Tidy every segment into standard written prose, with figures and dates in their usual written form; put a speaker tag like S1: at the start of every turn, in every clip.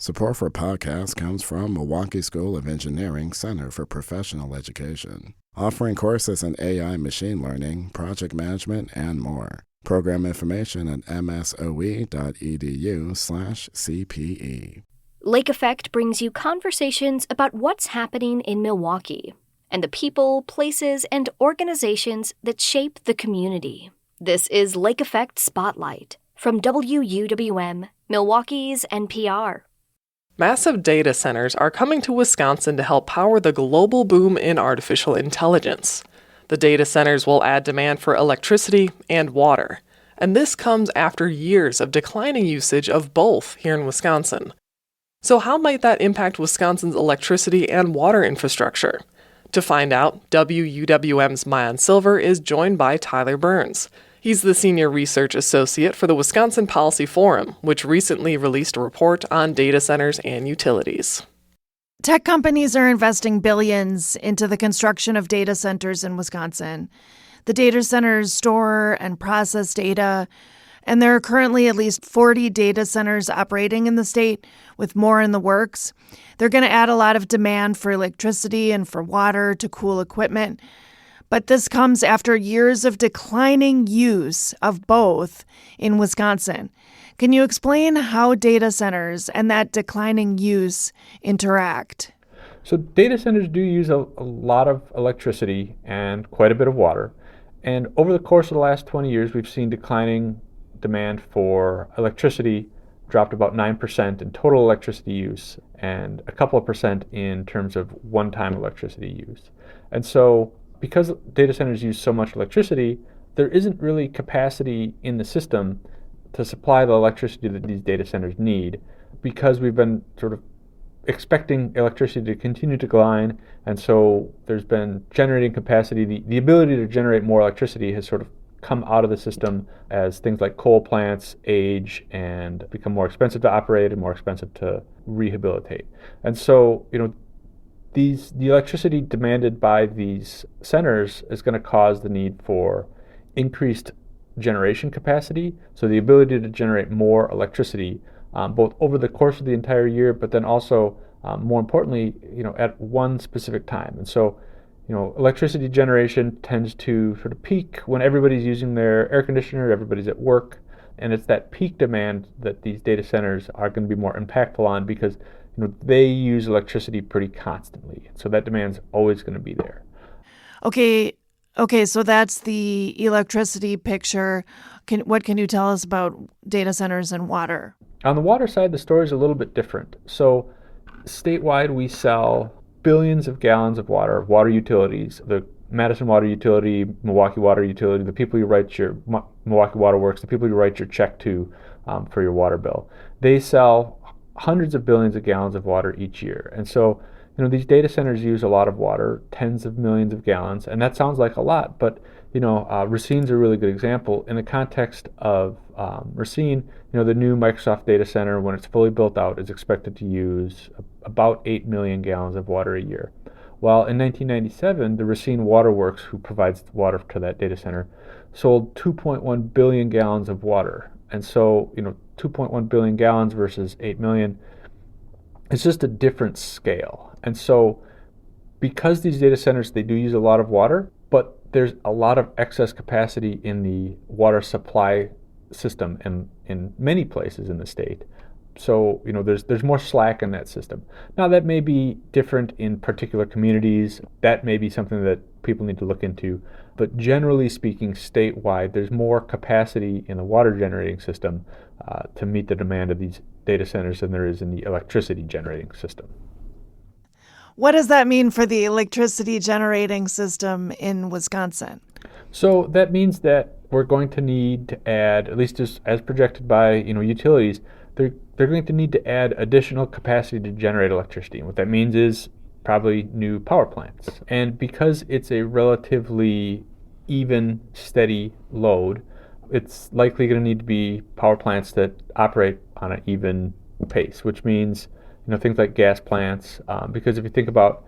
S1: Support for podcasts comes from Milwaukee School of Engineering Center for Professional Education, offering courses in AI machine learning, project management, and more. Program information at msoe.edu/CPE.
S2: Lake Effect brings you conversations about what's happening in Milwaukee and the people, places, and organizations that shape the community. This is Lake Effect Spotlight from WUWM, Milwaukee's NPR.
S3: Massive data centers are coming to Wisconsin to help power the global boom in artificial intelligence. The data centers will add demand for electricity and water, and this comes after years of declining usage of both here in Wisconsin. So how might that impact Wisconsin's electricity and water infrastructure? To find out, WUWM's Maayan is joined by Tyler Byrnes. He's the Senior Research Associate for the Wisconsin Policy Forum, which recently released a report on data centers and utilities.
S4: Tech companies are investing billions into the construction of data centers in Wisconsin. The data centers store and process data, and there are currently at least 40 data centers operating in the state, with more in the works. They're going to add a lot of demand for electricity and for water to cool equipment. But this comes after years of declining use of both in Wisconsin. Can you explain how data centers and that declining use interact?
S5: So data centers do use a lot of electricity and quite a bit of water. And over the course of the last 20 years, we've seen declining demand for electricity dropped about 9% in total electricity use and a couple of percent in terms of one-time electricity use. And so because data centers use so much electricity, there isn't really capacity in the system to supply the electricity that these data centers need, because we've been sort of expecting electricity to continue to decline, and so there's been generating capacity. The ability to generate more electricity has sort of come out of the system as things like coal plants age and become more expensive to operate and more expensive to rehabilitate. And so, the electricity demanded by these centers is going to cause the need for increased generation capacity, so the ability to generate more electricity, both over the course of the entire year, but then also, more importantly, at one specific time. And so, electricity generation tends to sort of peak when everybody's using their air conditioner, everybody's at work, and it's that peak demand that these data centers are going to be more impactful on, because they use electricity pretty constantly. So that demand's always going to be there.
S4: Okay, so that's the electricity picture. What can you tell us about data centers and water?
S5: On the water side, the story's a little bit different. So statewide, we sell billions of gallons of water utilities, the Madison Water Utility, Milwaukee Water Utility, the people you write your Milwaukee Water Works, the people you write your check to for your water bill. They sell hundreds of billions of gallons of water each year. And so, these data centers use a lot of water, tens of millions of gallons, and that sounds like a lot, but, Racine's a really good example. In the context of Racine, the new Microsoft data center, when it's fully built out, is expected to use about 8 million gallons of water a year. While in 1997, the Racine Water Works, who provides water to that data center, sold 2.1 billion gallons of water. And so, 2.1 billion gallons versus 8 million, it's just a different scale. And so because these data centers, they do use a lot of water, but there's a lot of excess capacity in the water supply system in many places in the state. So, there's more slack in that system. Now, that may be different in particular communities. That may be something that people need to look into. But generally speaking, statewide, there's more capacity in the water generating system to meet the demand of these data centers than there is in the electricity generating system.
S4: What does that mean for the electricity generating system in Wisconsin?
S5: So that means that we're going to need to add, at least as projected by utilities, they're going to need to add additional capacity to generate electricity. And what that means is probably new power plants. And because it's a relatively even, steady load, it's likely going to need to be power plants that operate on an even pace, which means things like gas plants, because if you think about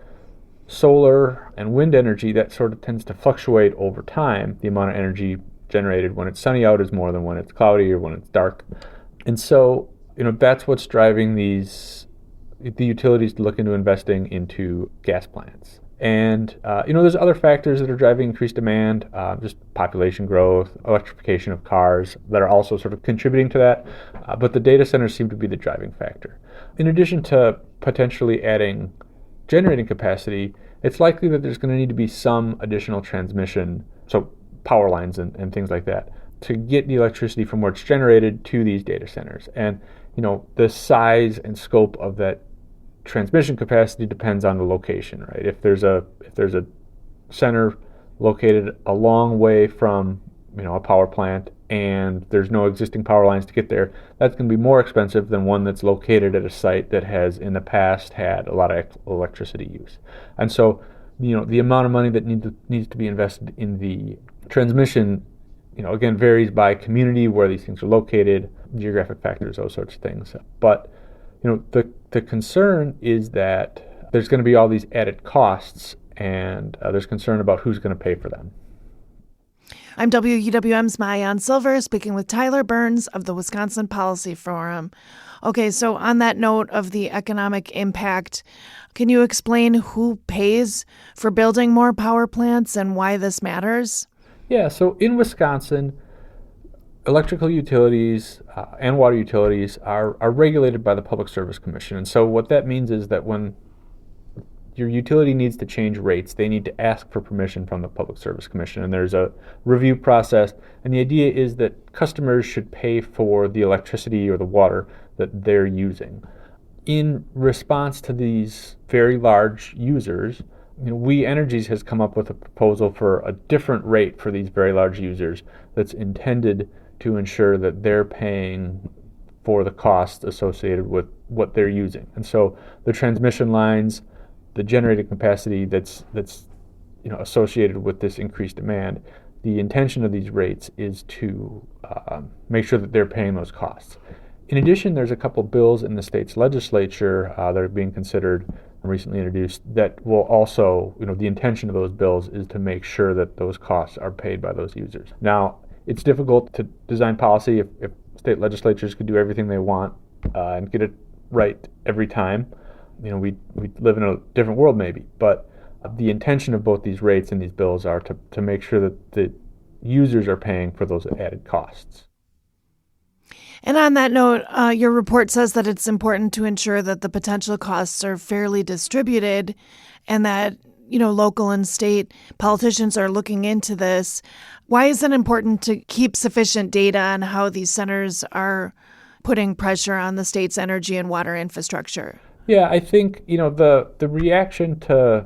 S5: solar and wind energy, that sort of tends to fluctuate over time. The amount of energy generated when it's sunny out is more than when it's cloudy or when it's dark. And so, that's what's driving the utilities to look into investing into gas plants. And, there's other factors that are driving increased demand, just population growth, electrification of cars that are also sort of contributing to that. But the data centers seem to be the driving factor. In addition to potentially adding generating capacity, it's likely that there's going to need to be some additional transmission, so power lines and things like that, to get the electricity from where it's generated to these data centers. And, the size and scope of that transmission capacity depends on the location, right? If there's a center located a long way from a power plant and there's no existing power lines to get there, that's going to be more expensive than one that's located at a site that has in the past had a lot of electricity use. And so the amount of money that needs to be invested in the transmission again varies by community, where these things are located, geographic factors, those sorts of things. But the concern is that there's going to be all these added costs, and there's concern about who's going to pay for them.
S4: I'm WUWM's Maayan Silver, speaking with Tyler Byrnes of the Wisconsin Policy Forum. Okay, so on that note of the economic impact, can you explain who pays for building more power plants and why this matters?
S5: Yeah, so in Wisconsin, electrical utilities and water utilities are regulated by the Public Service Commission. And so what that means is that when your utility needs to change rates, they need to ask for permission from the Public Service Commission. And there's a review process. And the idea is that customers should pay for the electricity or the water that they're using. In response to these very large users, We Energies has come up with a proposal for a different rate for these very large users that's intended to ensure that they're paying for the costs associated with what they're using. And so the transmission lines, the generating capacity that's associated with this increased demand, the intention of these rates is to make sure that they're paying those costs. In addition, there's a couple bills in the state's legislature that are being considered and recently introduced that will also, the intention of those bills is to make sure that those costs are paid by those users. Now, it's difficult to design policy if state legislatures could do everything they want and get it right every time. We live in a different world maybe, but the intention of both these rates and these bills are to make sure that the users are paying for those added costs.
S4: And on that note, your report says that it's important to ensure that the potential costs are fairly distributed and that, local and state politicians are looking into this. Why is it important to keep sufficient data on how these centers are putting pressure on the state's energy and water infrastructure?
S5: Yeah, I think, the reaction to,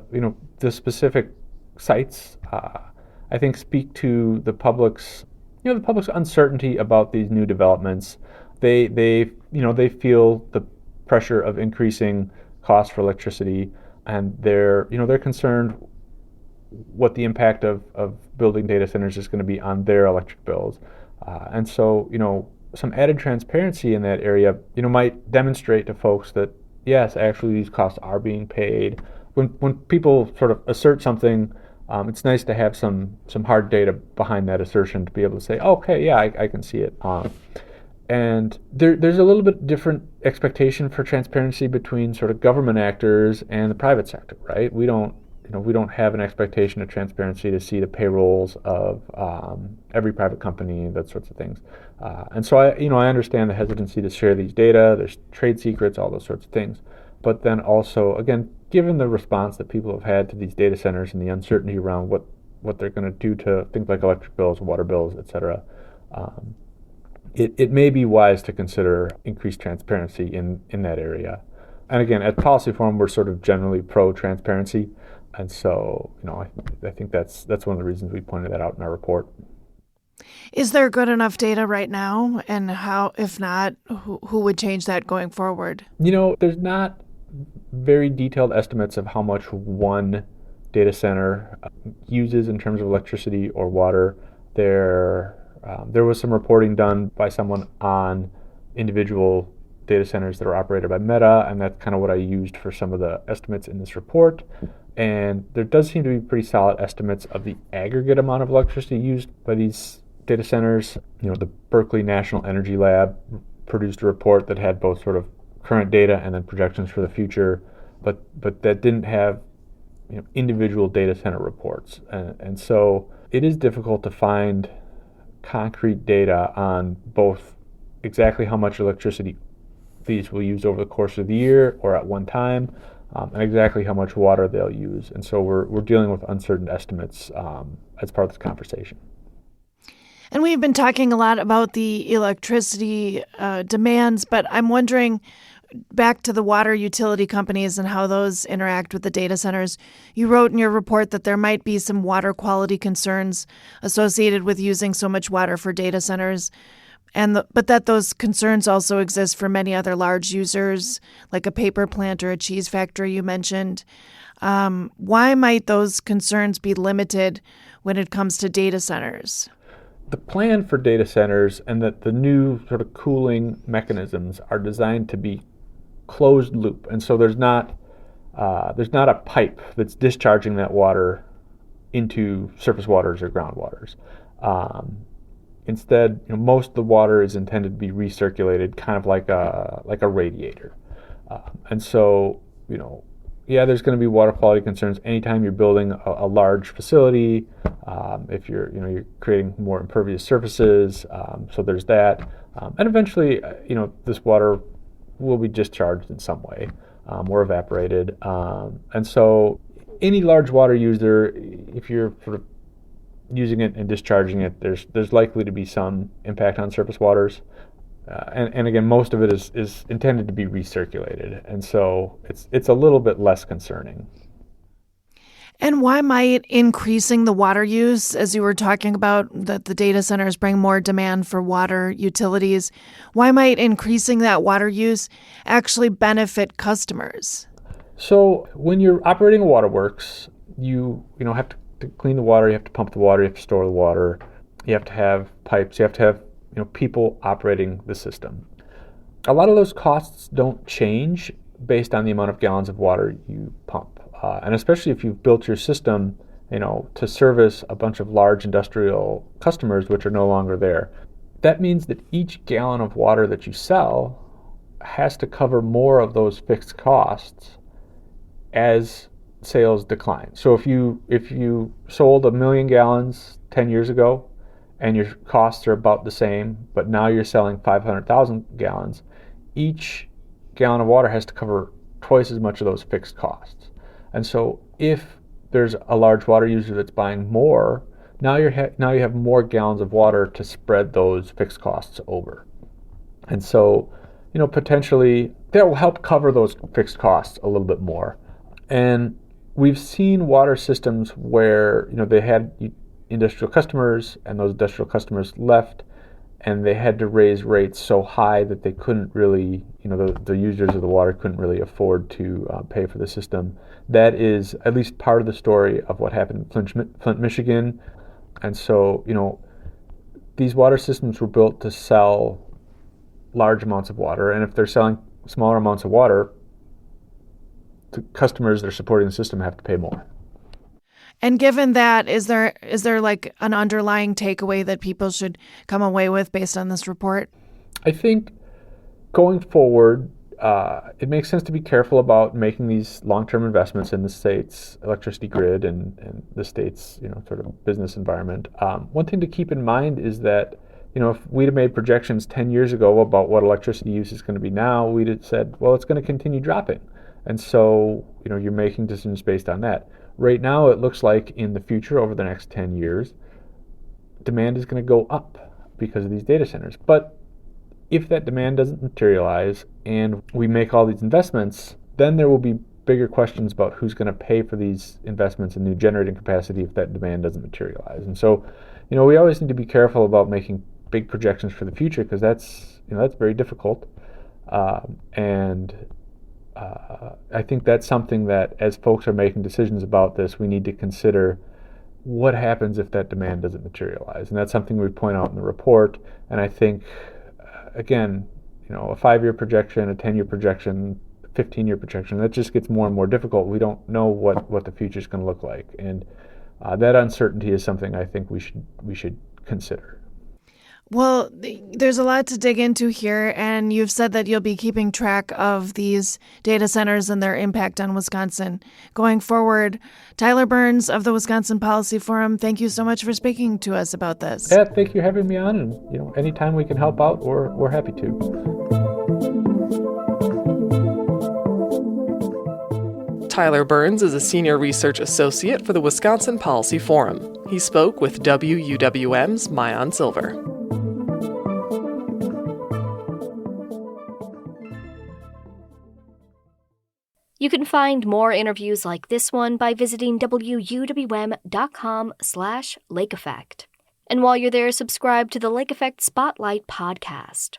S5: the specific sites, I think speak to the public's uncertainty about these new developments. They feel the pressure of increasing costs for electricity, and they're concerned what the impact of building data centers is going to be on their electric bills. And so, some added transparency in that area, might demonstrate to folks that, yes, actually these costs are being paid. When people sort of assert something, it's nice to have some hard data behind that assertion to be able to say, okay, yeah, I can see it. And there's a little bit different expectation for transparency between sort of government actors and the private sector, right? We don't have an expectation of transparency to see the payrolls of every private company, that sorts of things. And so I understand the hesitancy to share these data. There's trade secrets, all those sorts of things. But then also, again, given the response that people have had to these data centers and the uncertainty around what they're going to do to things like electric bills, water bills, et cetera, it may be wise to consider increased transparency in that area. And again, at Policy Forum, we're sort of generally pro-transparency. And so, I think that's one of the reasons we pointed that out in our report.
S4: Is there good enough data right now? And how, if not, who would change that going forward?
S5: There's not very detailed estimates of how much one data center uses in terms of electricity or water. There was some reporting done by someone on individual data centers that are operated by Meta, and that's kind of what I used for some of the estimates in this report. And there does seem to be pretty solid estimates of the aggregate amount of electricity used by these data centers. The Berkeley National Energy Lab produced a report that had both sort of current data and then projections for the future, but that didn't have individual data center reports. And so it is difficult to find concrete data on both exactly how much electricity these will use over the course of the year or at one time, and exactly how much water they'll use. And so we're dealing with uncertain estimates as part of this conversation.
S4: And we've been talking a lot about the electricity demands, but I'm wondering, back to the water utility companies and how those interact with the data centers. You wrote in your report that there might be some water quality concerns associated with using so much water for data centers, but that those concerns also exist for many other large users, like a paper plant or a cheese factory you mentioned. Why might those concerns be limited when it comes to data centers?
S5: The plan for data centers and that the new sort of cooling mechanisms are designed to be closed loop, and so there's not a pipe that's discharging that water into surface waters or groundwaters. Instead, most of the water is intended to be recirculated, kind of like a radiator. And so, there's going to be water quality concerns anytime you're building a large facility. If you're creating more impervious surfaces, so there's that. And eventually, this water will be discharged in some way or evaporated. And so any large water user, if you're sort of using it and discharging it, there's likely to be some impact on surface waters. And again, most of it is intended to be recirculated. And so it's a little bit less concerning.
S4: And why might increasing the water use, as you were talking about, that the data centers bring more demand for water utilities, why might increasing that water use actually benefit customers?
S5: So when you're operating a waterworks, you have to clean the water, you have to pump the water, you have to store the water, you have to have pipes, you have to have people operating the system. A lot of those costs don't change based on the amount of gallons of water you pump. And especially if you've built your system, to service a bunch of large industrial customers which are no longer there. That means that each gallon of water that you sell has to cover more of those fixed costs as sales decline. So if you sold 1 million gallons 10 years ago and your costs are about the same, but now you're selling 500,000 gallons, each gallon of water has to cover twice as much of those fixed costs. And so if there's a large water user that's buying more, now you have more gallons of water to spread those fixed costs over. And so, potentially that will help cover those fixed costs a little bit more. And we've seen water systems where, they had industrial customers and those industrial customers left, and they had to raise rates so high that they couldn't really, the users of the water couldn't really afford to pay for the system. That is at least part of the story of what happened in Flint, Michigan. And so, these water systems were built to sell large amounts of water, and if they're selling smaller amounts of water, the customers that are supporting the system have to pay more.
S4: And given that, is there like an underlying takeaway that people should come away with based on this report?
S5: I think going forward, it makes sense to be careful about making these long-term investments in the state's electricity grid and the state's sort of business environment. One thing to keep in mind is that if we'd have made projections 10 years ago about what electricity use is going to be now, we'd have said, well, it's going to continue dropping. And so you're making decisions based on that. Right now, it looks like in the future, over the next 10 years, demand is going to go up because of these data centers. But if that demand doesn't materialize and we make all these investments, then there will be bigger questions about who's going to pay for these investments in new generating capacity if that demand doesn't materialize. And so, we always need to be careful about making big projections for the future because that's very difficult. I think that's something that, as folks are making decisions about this, we need to consider what happens if that demand doesn't materialize. And that's something we point out in the report. And I think, again, a 5-year projection, a 10-year projection, a 15-year projection, that just gets more and more difficult. We don't know what the future is going to look like. And that uncertainty is something I think we should consider.
S4: Well, there's a lot to dig into here, and you've said that you'll be keeping track of these data centers and their impact on Wisconsin going forward. Tyler Byrnes of the Wisconsin Policy Forum, thank you so much for speaking to us about this.
S5: Yeah, thank you for having me on, and anytime we can help out, we're happy to.
S3: Tyler Byrnes is a senior research associate for the Wisconsin Policy Forum. He spoke with WUWM's Maayan Silver.
S2: You can find more interviews like this one by visiting wuwm.com/Lake Effect. And while you're there, subscribe to the Lake Effect Spotlight podcast.